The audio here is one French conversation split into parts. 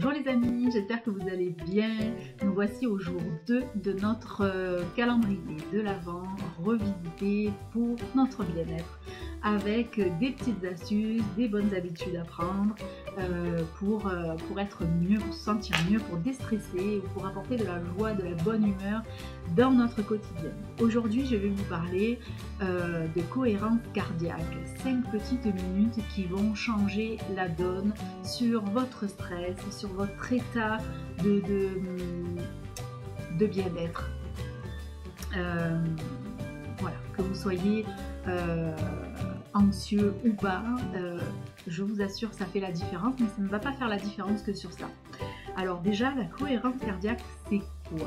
Bonjour les amis, j'espère que vous allez bien. Nous voici au jour 2 de notre calendrier de l'Avent revisité pour notre bien-être avec des petites astuces, des bonnes habitudes à prendre pour être mieux, pour se sentir mieux, pour déstresser ou pour apporter de la joie, de la bonne humeur dans notre quotidien. Aujourd'hui, je vais vous parler de cohérence cardiaque. 5 petites minutes qui vont changer la donne sur votre stress, sur votre état de bien-être. Voilà, que vous soyez anxieux ou pas, je vous assure ça fait la différence, mais ça ne va pas faire la différence que sur ça. Alors déjà, la cohérence cardiaque, c'est quoi ?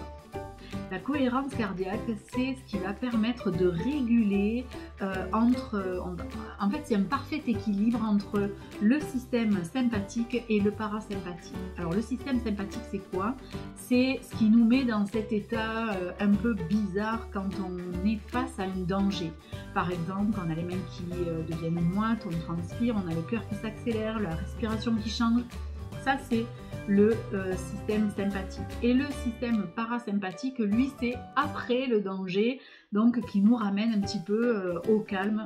La cohérence cardiaque, c'est ce qui va permettre de réguler en fait, c'est un parfait équilibre entre le système sympathique et le parasympathique. Alors, le système sympathique, c'est quoi? C'est ce qui nous met dans cet état un peu bizarre quand on est face à un danger. Par exemple, quand on a les mains qui deviennent moites, on transpire, on a le cœur qui s'accélère, la respiration qui change. Ça, c'est le système sympathique. Et le système parasympathique, lui, c'est après le danger, donc qui nous ramène un petit peu au calme.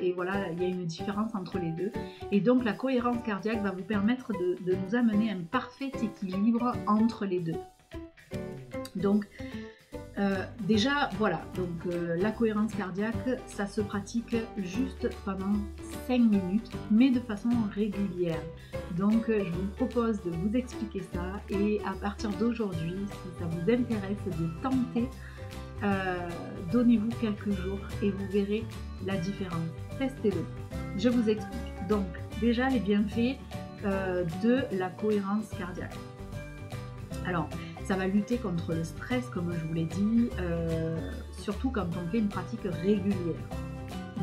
Et voilà, il y a une différence entre les deux. Et donc, la cohérence cardiaque va vous permettre de nous amener un parfait équilibre entre les deux. Donc, déjà, voilà, donc la cohérence cardiaque, ça se pratique juste pendant 5 minutes, mais de façon régulière. Donc, je vous propose de vous expliquer ça et à partir d'aujourd'hui, si ça vous intéresse de tenter, donnez-vous quelques jours et vous verrez la différence. Testez-le. Je vous explique. Donc, déjà, les bienfaits de la cohérence cardiaque. Alors, ça va lutter contre le stress, comme je vous l'ai dit, surtout quand on fait une pratique régulière,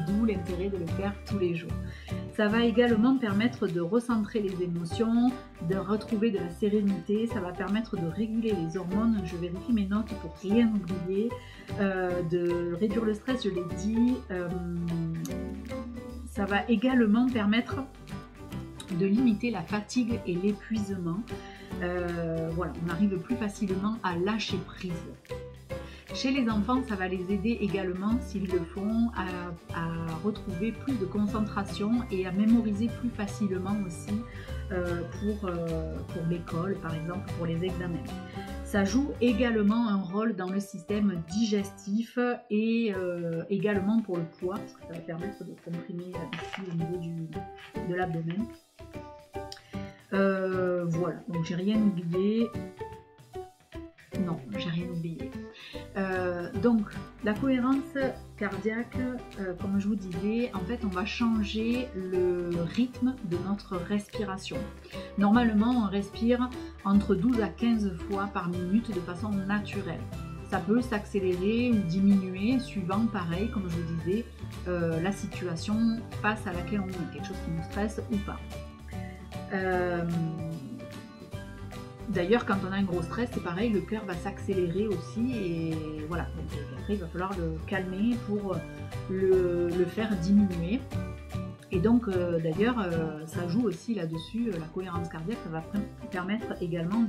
d'où l'intérêt de le faire tous les jours. Ça va également permettre de recentrer les émotions, de retrouver de la sérénité, ça va permettre de réguler les hormones, je vérifie mes notes pour rien oublier, de réduire le stress, je l'ai dit, ça va également permettre de limiter la fatigue et l'épuisement. Voilà, on arrive plus facilement à lâcher prise. Chez les enfants, ça va les aider également, s'ils le font, à retrouver plus de concentration et à mémoriser plus facilement aussi pour l'école, par exemple, pour les examens. Ça joue également un rôle dans le système digestif et également pour le poids, parce que ça va permettre de comprimer ici au niveau de l'abdomen. Voilà, donc j'ai rien oublié. Non, j'ai rien oublié. Donc, la cohérence cardiaque, comme je vous disais, en fait, on va changer le rythme de notre respiration. Normalement, on respire entre 12 à 15 fois par minute de façon naturelle. Ça peut s'accélérer ou diminuer suivant, pareil, comme je vous disais, la situation face à laquelle on est, quelque chose qui nous stresse ou pas. D'ailleurs, quand on a un gros stress, c'est pareil, le cœur va s'accélérer aussi et voilà. Donc, après, il va falloir le calmer pour le faire diminuer. Et donc, d'ailleurs, ça joue aussi là-dessus, la cohérence cardiaque, ça va permettre également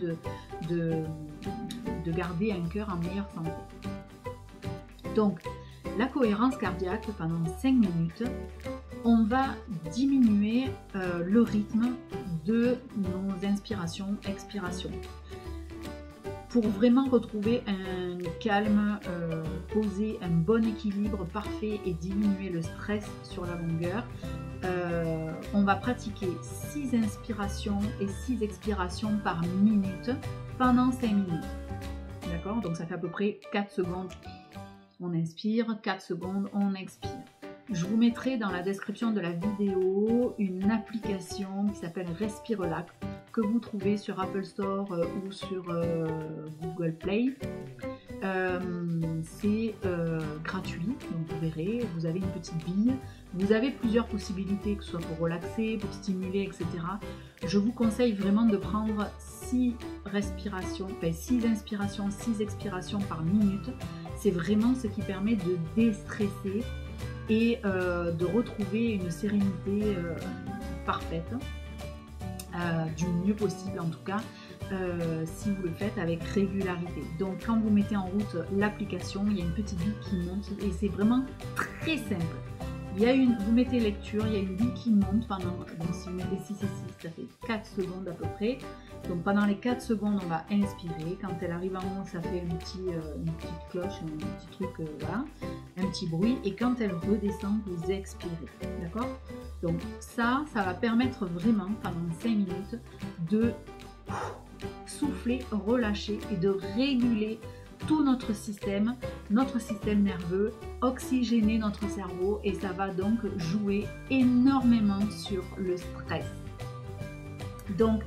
de garder un cœur en meilleure santé. Donc, la cohérence cardiaque, pendant 5 minutes, on va diminuer le rythme de nos inspirations, expirations. Pour vraiment retrouver un calme, poser un bon équilibre parfait et diminuer le stress sur la longueur, on va pratiquer 6 inspirations et 6 expirations par minute pendant 5 minutes. D'accord? Donc ça fait à peu près 4 secondes. On inspire, 4 secondes, on expire. Je vous mettrai dans la description de la vidéo une application qui s'appelle Respirelax que vous trouvez sur Apple Store ou sur Google Play. C'est gratuit, donc vous verrez, vous avez une petite bille. Vous avez plusieurs possibilités, que ce soit pour relaxer, pour stimuler, etc. Je vous conseille vraiment de prendre 6 respirations, enfin 6 inspirations, 6 expirations par minute. C'est vraiment ce qui permet de déstresser et de retrouver une sérénité parfaite, du mieux possible en tout cas, si vous le faites avec régularité. Donc quand vous mettez en route l'application, il y a une petite bille qui monte et c'est vraiment très simple. Vous mettez lecture, il y a une bille qui monte pendant, donc si vous mettez 6 et 6, ça fait 4 secondes à peu près. Donc pendant les 4 secondes, on va inspirer. Quand elle arrive en haut, ça fait une petite cloche, un petit truc, voilà, un petit bruit. Et quand elle redescend, vous expirez. D'accord? Donc ça va permettre vraiment pendant 5 minutes de souffler, relâcher et de réguler tout notre système nerveux, oxygéner notre cerveau et ça va donc jouer énormément sur le stress. Donc,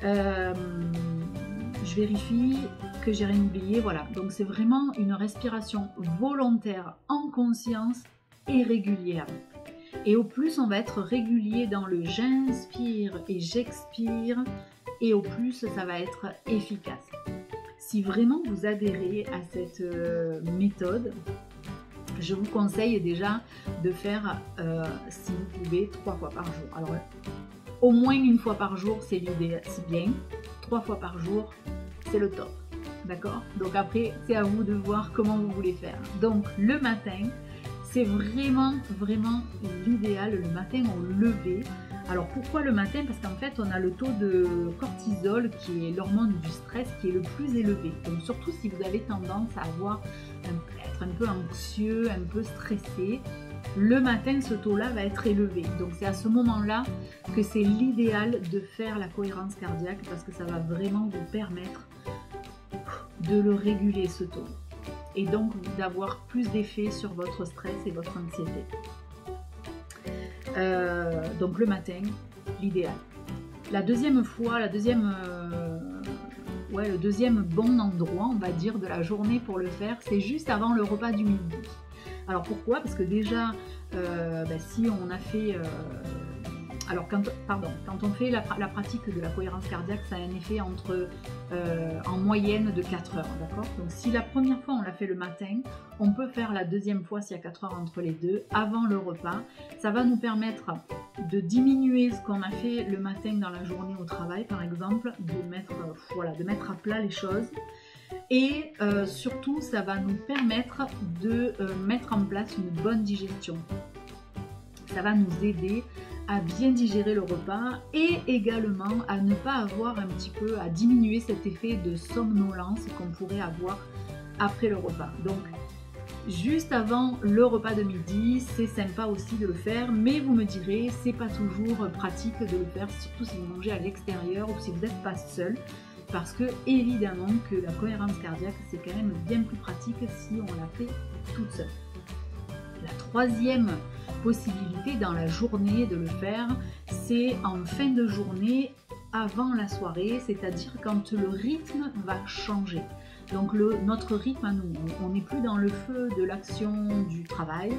je vérifie que j'ai rien oublié, voilà. Donc c'est vraiment une respiration volontaire en conscience et régulière. Et au plus on va être régulier dans le j'inspire et j'expire et au plus ça va être efficace. Si vraiment vous adhérez à cette méthode, je vous conseille déjà de faire, si vous pouvez, 3 fois par jour. Alors, au moins 1 fois par jour, c'est l'idée, c'est bien. 3 fois par jour, c'est le top. D'accord? Donc après, c'est à vous de voir comment vous voulez faire. Donc, le matin, c'est vraiment l'idéal, le matin au lever. Alors pourquoi le matin? Parce qu'en fait on a le taux de cortisol qui est l'hormone du stress qui est le plus élevé. Donc surtout si vous avez tendance à être un peu anxieux, un peu stressé, le matin ce taux-là va être élevé. Donc c'est à ce moment-là que c'est l'idéal de faire la cohérence cardiaque parce que ça va vraiment vous permettre de le réguler ce taux. Et donc d'avoir plus d'effet sur votre stress et votre anxiété. Donc le matin, l'idéal. La deuxième fois, le deuxième bon endroit, on va dire, de la journée pour le faire, c'est juste avant le repas du midi. Alors pourquoi? Parce que déjà, si on a fait... quand on fait la pratique de la cohérence cardiaque, ça a un effet en moyenne de 4 heures, d'accord? Donc si la première fois on l'a fait le matin, on peut faire la deuxième fois s'il y a 4 heures entre les deux, avant le repas. Ça va nous permettre de diminuer ce qu'on a fait le matin dans la journée au travail, par exemple, de mettre à plat les choses. Et surtout, ça va nous permettre de mettre en place une bonne digestion. Ça va nous aider à bien digérer le repas et également à ne pas avoir à diminuer cet effet de somnolence qu'on pourrait avoir après le repas. Donc, juste avant le repas de midi, c'est sympa aussi de le faire, mais vous me direz, c'est pas toujours pratique de le faire, surtout si vous mangez à l'extérieur ou si vous n'êtes pas seul, parce que évidemment que la cohérence cardiaque, c'est quand même bien plus pratique si on la fait toute seule. La troisième possibilité dans la journée de le faire, c'est en fin de journée avant la soirée, c'est-à-dire quand le rythme va changer. Donc notre rythme à nous, on n'est plus dans le feu de l'action du travail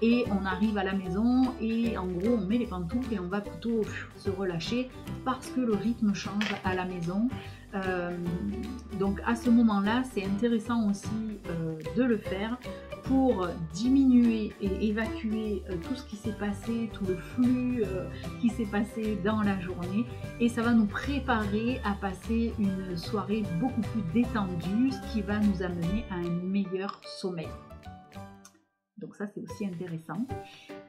et on arrive à la maison et en gros on met les pantoufles et on va plutôt se relâcher parce que le rythme change à la maison. Donc à ce moment-là, c'est intéressant aussi de le faire pour diminuer et évacuer tout ce qui s'est passé, tout le flux qui s'est passé dans la journée et ça va nous préparer à passer une soirée beaucoup plus détendue, ce qui va nous amener à un meilleur sommeil. Donc ça c'est aussi intéressant.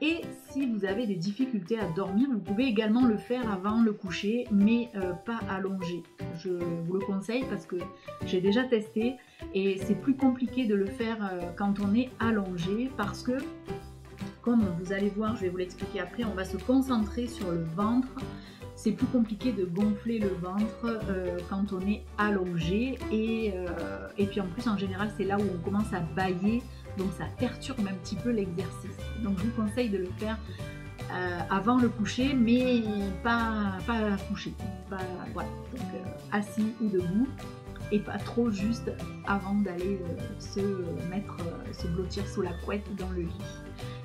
Et si vous avez des difficultés à dormir, vous pouvez également le faire avant le coucher, mais pas allongé. Je vous le conseille parce que j'ai déjà testé et c'est plus compliqué de le faire quand on est allongé parce que, comme vous allez voir, je vais vous l'expliquer après, on va se concentrer sur le ventre. C'est plus compliqué de gonfler le ventre quand on est allongé et puis en plus en général c'est là où on commence à bâiller. Donc ça perturbe un petit peu l'exercice. Donc je vous conseille de le faire avant le coucher, mais pas couché. Voilà. Donc assis ou debout, et pas trop juste avant d'aller se blottir sous la couette dans le lit.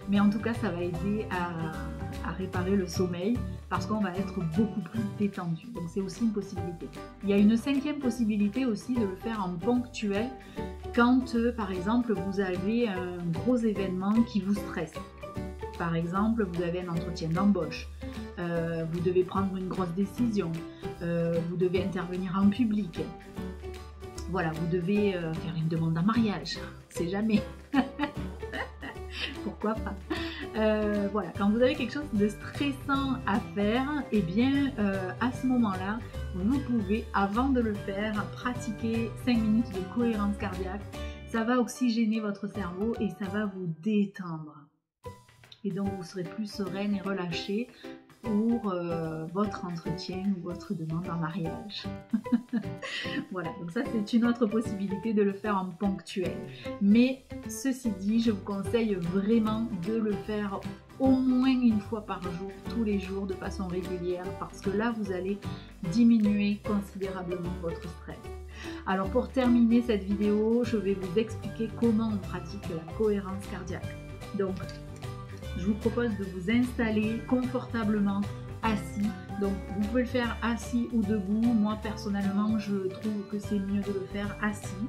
Mais en tout cas, ça va aider à réparer le sommeil parce qu'on va être beaucoup plus détendu. Donc c'est aussi une possibilité. Il y a une cinquième possibilité aussi de le faire en ponctuel quand, par exemple, vous avez un gros événement qui vous stresse. Par exemple, vous avez un entretien d'embauche, vous devez prendre une grosse décision, vous devez intervenir en public, voilà, vous devez faire une demande en mariage, c'est jamais. Pourquoi pas. Voilà, quand vous avez quelque chose de stressant à faire, et bien à ce moment-là, vous pouvez, avant de le faire, pratiquer 5 minutes de cohérence cardiaque. Ça va oxygéner votre cerveau et ça va vous détendre. Et donc vous serez plus sereine et relâchée pour votre entretien ou votre demande en mariage. Voilà, donc ça c'est une autre possibilité de le faire en ponctuel. Mais ceci dit, je vous conseille vraiment de le faire au moins une fois par jour, tous les jours, de façon régulière, parce que là vous allez diminuer considérablement votre stress. Alors pour terminer cette vidéo, je vais vous expliquer comment on pratique la cohérence cardiaque. Donc, je vous propose de vous installer confortablement assis. Donc vous pouvez le faire assis ou debout. Moi personnellement je trouve que c'est mieux de le faire assis.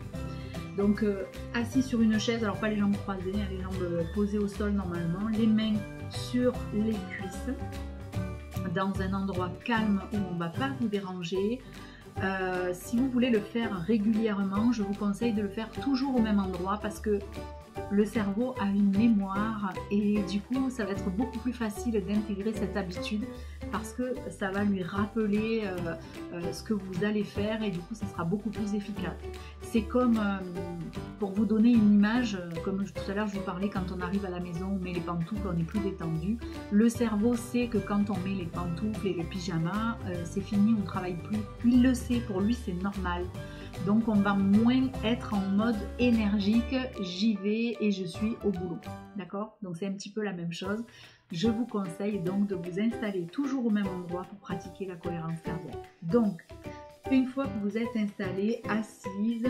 Donc assis sur une chaise, alors pas les jambes croisées, les jambes posées au sol normalement, les mains sur les cuisses, dans un endroit calme où on ne va pas vous déranger. Si vous voulez le faire régulièrement, je vous conseille de le faire toujours au même endroit parce que le cerveau a une mémoire et du coup ça va être beaucoup plus facile d'intégrer cette habitude parce que ça va lui rappeler ce que vous allez faire et du coup ça sera beaucoup plus efficace. C'est comme, pour vous donner une image, comme tout à l'heure je vous parlais, quand on arrive à la maison, on met les pantoufles, on est plus détendu. Le cerveau sait que quand on met les pantoufles et le pyjama, c'est fini, on ne travaille plus. Il le sait, pour lui c'est normal. Donc on va moins être en mode énergique, j'y vais et je suis au boulot. D'accord? Donc c'est un petit peu la même chose. Je vous conseille donc de vous installer toujours au même endroit pour pratiquer la cohérence cardiaque. Donc, une fois que vous êtes installée, assise,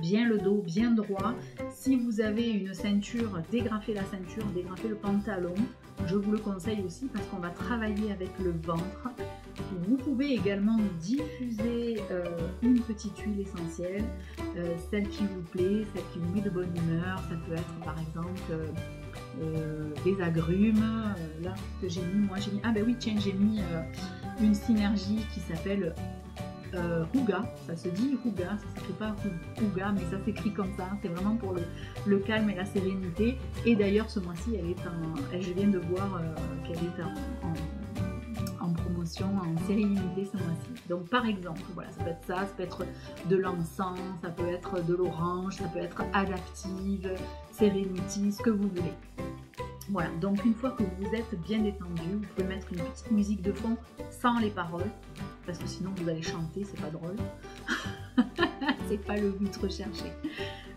bien le dos bien droit. Si vous avez une ceinture, dégrafez la ceinture, dégrafez le pantalon. Je vous le conseille aussi parce qu'on va travailler avec le ventre. Vous pouvez également diffuser une petite huile essentielle, celle qui vous plaît, celle qui vous met de bonne humeur. Ça peut être par exemple des agrumes. Là que j'ai mis, moi j'ai mis, ah ben oui tiens, j'ai mis une synergie qui s'appelle Ruga, ça se dit Ruga, ça ne s'écrit pas Ruga, mais ça s'écrit comme ça, c'est vraiment pour le calme et la sérénité. Et d'ailleurs ce mois-ci, je viens de voir qu'elle est en promotion, en série limitée ce mois-ci. Donc par exemple, voilà, ça peut être ça, ça peut être de l'encens, ça peut être de l'orange, ça peut être adaptive, Serenity, ce que vous voulez. Voilà, donc une fois que vous êtes bien détendu, vous pouvez mettre une petite musique de fond sans les paroles, parce que sinon vous allez chanter, c'est pas drôle. C'est pas le but recherché.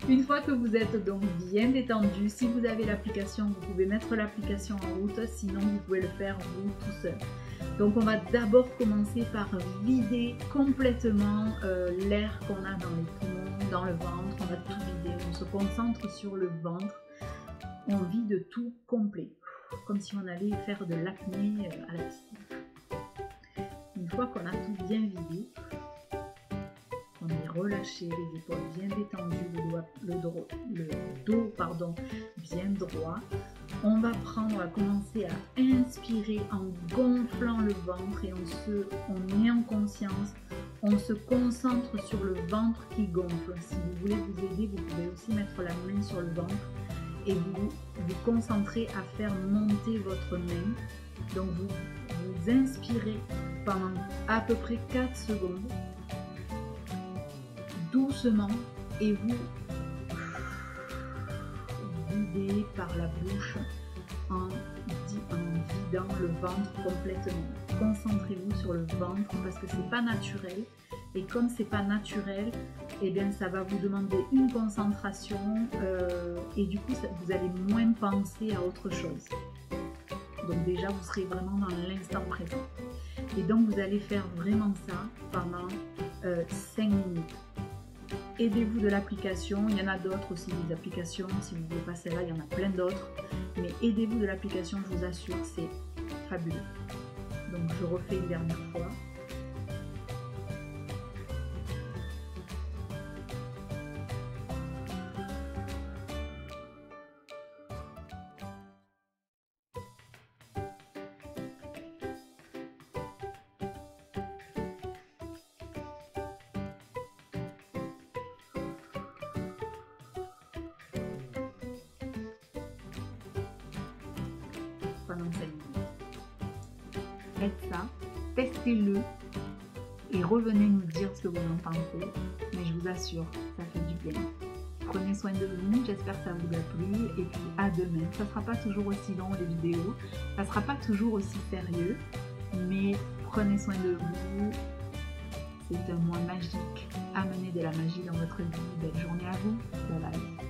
Une fois que vous êtes donc bien détendu, si vous avez l'application, vous pouvez mettre l'application en route, sinon vous pouvez le faire vous tout seul. Donc on va d'abord commencer par vider complètement l'air qu'on a dans les poumons, dans le ventre, on va tout vider, on se concentre sur le ventre, on vide tout complet, comme si on allait faire de l'apnée à la piscine. Une fois qu'on a tout bien vidé, on est relâché, les épaules bien détendues, le dos bien droit. On va commencer à inspirer en gonflant le ventre et on est en conscience, on se concentre sur le ventre qui gonfle. Si vous voulez vous aider, vous pouvez aussi mettre la main sur le ventre et vous concentrez à faire monter votre main. Donc vous inspirez pendant à peu près 4 secondes, doucement, et vous videz par la bouche en vidant le ventre complètement. Concentrez-vous sur le ventre parce que c'est pas naturel, et comme c'est pas naturel, et bien ça va vous demander une concentration et du coup vous allez moins penser à autre chose. Donc déjà vous serez vraiment dans l'instant présent. Et donc vous allez faire vraiment ça pendant 5 minutes. Aidez-vous de l'application, il y en a d'autres aussi des applications, si vous ne voulez pas celle-là, il y en a plein d'autres. Mais aidez-vous de l'application, je vous assure, c'est fabuleux. Donc je refais une dernière fois. faites ça, testez-le et revenez nous dire ce que vous en pensez. Mais je vous assure, ça fait du bien. Prenez soin de vous, j'espère que ça vous a plu et puis à demain. Ça ne sera pas toujours aussi long les vidéos, ça ne sera pas toujours aussi sérieux, mais prenez soin de vous. C'est un mois magique. Amenez de la magie dans votre vie. Belle journée à vous. Bye bye.